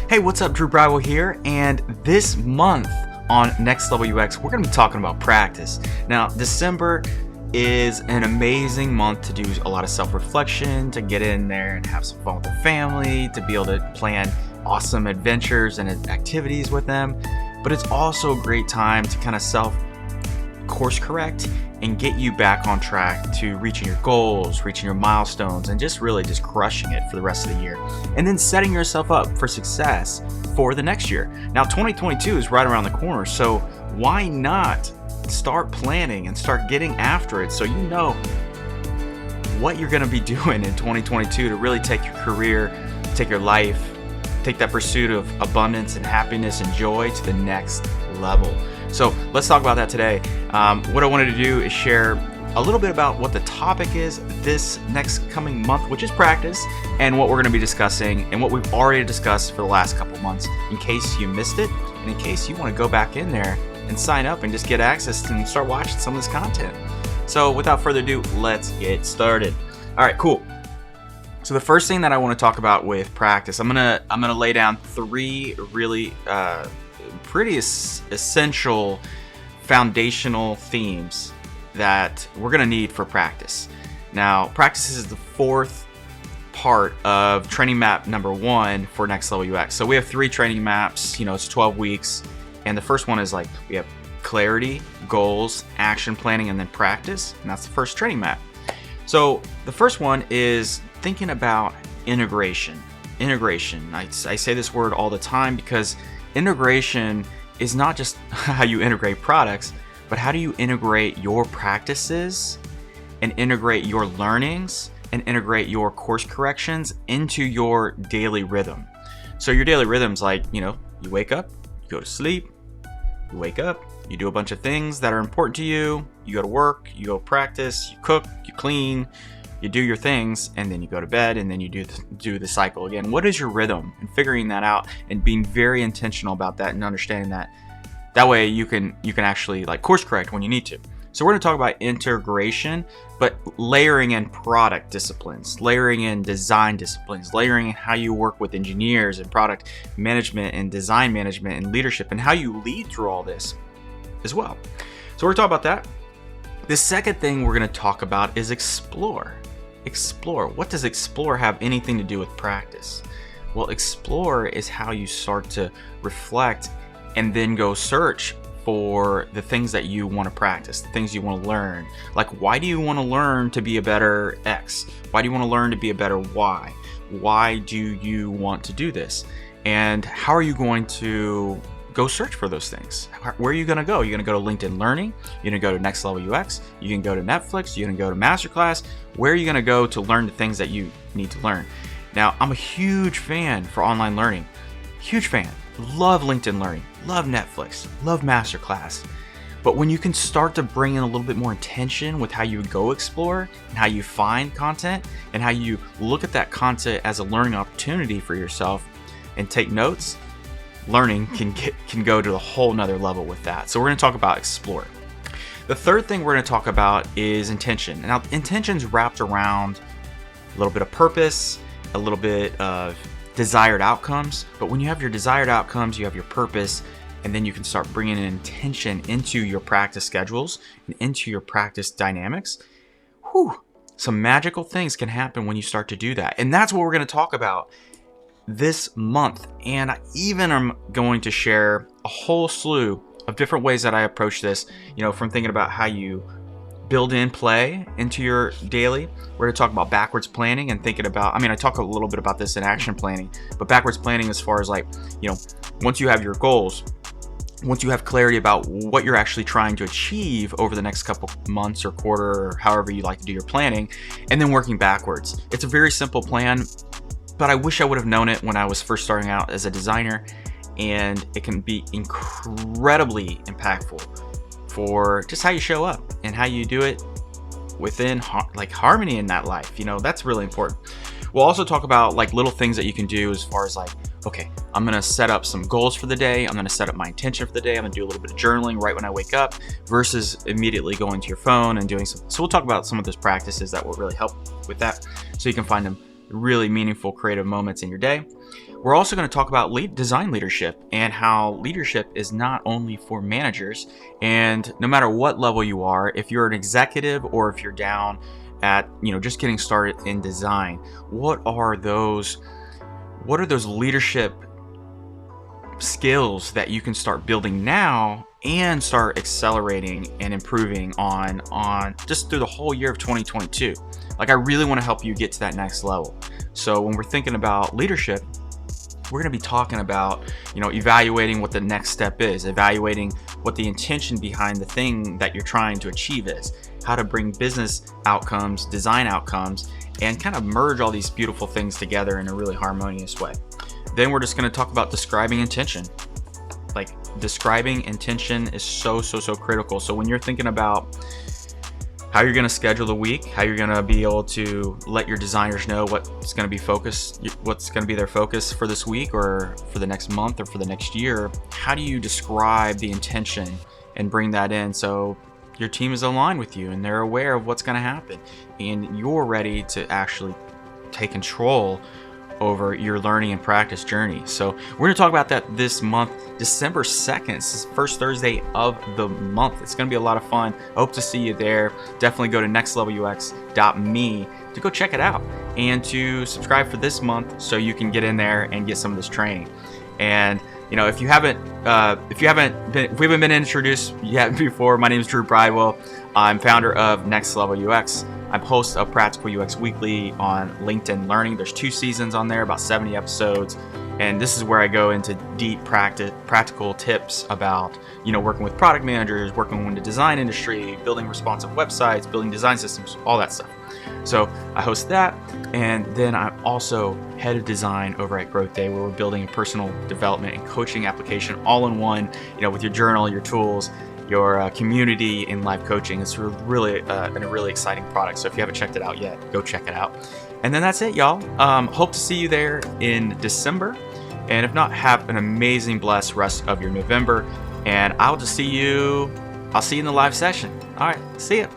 Hey, what's up? Drew Bridwell here, and this month on Next Level UX, we're going to be talking about practice. Now, December is an amazing month to do a lot of self-reflection, to get in there and have some fun with the family, to be able to plan awesome adventures and activities with them. But it's also a great time to kind of self-course correct and get you back on track to reaching your goals, reaching your milestones, and just crushing it for the rest of the year. And then setting yourself up for success for the next year. Now, 2022 is right around the corner, so why not start planning and start getting after it so you know what you're going to be doing in 2022 to really take your career, take your life, take that pursuit of abundance and happiness and joy to the next level. So let's talk about that today. What I wanted to do is share a little bit about what the topic is this next coming month, which is practice, and what we're going to be discussing and what we've already discussed for the last couple months in case you missed it and in case you want to go back in there and sign up and just get access and start watching some of this content. So without further ado, let's get started. All right, cool. So the first thing that I want to talk about with practice, I'm gonna lay down three really pretty essential foundational themes that we're going to need for practice. Now, practice is the fourth part of training map number 1 for Next Level UX. So we have 3 training maps, it's 12 weeks. And the first one is we have clarity, goals, action planning, and then practice. And that's the first training map. So the first one is thinking about integration. Integration. I say this word all the time because integration is not just how you integrate products, but how do you integrate your practices and integrate your learnings and integrate your course corrections into your daily rhythm. So your daily rhythm's you wake up, you go to sleep, you wake up, you do a bunch of things that are important to you, you go to work, you go practice, you cook, you clean, you do your things, and then you go to bed, and then you do the cycle again. What is your rhythm? And figuring that out and being very intentional about that and understanding that. That way you can actually course correct when you need to. So we're going to talk about integration, but layering in product disciplines, layering in design disciplines, layering in how you work with engineers and product management and design management and leadership, and how you lead through all this as well. So we're talking about that. The second thing we're going to talk about is explore. Explore. What does explore have anything to do with practice? Well, explore is how you start to reflect and then go search for the things that you want to practice, the things you want to learn. Why do you want to learn to be a better X? Why do you want to learn to be a better Y? Why do you want to do this? And how are you going to go search for those things? Where are you going to go? You're going to go to LinkedIn Learning. You're going to go to Next Level UX. You can go to Netflix. You're going to go to Masterclass. Where are you going to go to learn the things that you need to learn? Now, I'm a huge fan for online learning. Huge fan. Love LinkedIn Learning. Love Netflix. Love Masterclass. But when you can start to bring in a little bit more intention with how you go explore and how you find content and how you look at that content as a learning opportunity for yourself and take notes, learning can go to a whole nother level with that. So we're going to talk about explore. The third thing we're going to talk about is intention. Now, intention's wrapped around a little bit of purpose, a little bit of desired outcomes. But when you have your desired outcomes, you have your purpose, and then you can start bringing an intention into your practice schedules and into your practice dynamics. Some magical things can happen when you start to do that. And that's what we're going to talk about this month. And I even am going to share a whole slew of different ways that I approach this, from thinking about how you build in play into your daily. We're going to talk about backwards planning and thinking about, I talk a little bit about this in action planning, but backwards planning as far as once you have your goals, once you have clarity about what you're actually trying to achieve over the next couple months or quarter or however you like to do your planning, and then working backwards. It's a very simple plan, but I wish I would have known it when I was first starting out as a designer, and it can be incredibly impactful for just how you show up and how you do it within harmony in that life. That's really important. We'll also talk about little things that you can do as far as okay, I'm going to set up some goals for the day. I'm going to set up my intention for the day. I'm going to do a little bit of journaling right when I wake up versus immediately going to your phone and doing some. So we'll talk about some of those practices that will really help with that. So you can find them really meaningful creative moments in your day. We're also going to talk about design leadership and how leadership is not only for managers, and no matter what level you are, if you're an executive or if you're down at, just getting started in design, what are those leadership skills that you can start building now and start accelerating and improving on just through the whole year of 2022. Like, I really want to help you get to that next level. So when we're thinking about leadership, we're going to be talking about, evaluating what the next step is, evaluating what the intention behind the thing that you're trying to achieve is, how to bring business outcomes, design outcomes, and kind of merge all these beautiful things together in a really harmonious way. Then we're just going to talk about describing intention. Like, describing intention is so critical. So when you're thinking about how you're going to schedule the week, how you're going to be able to let your designers know what's going to be their focus for this week or for the next month or for the next year, how do you describe the intention and bring that in so your team is aligned with you and they're aware of what's going to happen and you're ready to actually take control over your learning and practice journey. So we're going to talk about that this month, December 2nd. This is the first Thursday of the month. It's going to be a lot of fun. I hope to see you there. Definitely go to nextlevelux.me to go check it out and to subscribe for this month so you can get in there and get some of this training. And if we haven't been introduced yet before, my name is Drew Bridewell. I'm founder of Next Level UX. I'm host of Practical UX Weekly on LinkedIn Learning. There's 2 seasons on there, about 70 episodes. And this is where I go into deep practical tips about, working with product managers, working in the design industry, building responsive websites, building design systems, all that stuff. So I host that. And then I'm also head of design over at Growth Day, where we're building a personal development and coaching application all in one, with your journal, your tools, your community in live coaching. It's really been a really exciting product. So if you haven't checked it out yet, go check it out. And then that's it, y'all. Hope to see you there in December. And if not, have an amazing, blessed rest of your November. And I'll see you in the live session. All right, see ya.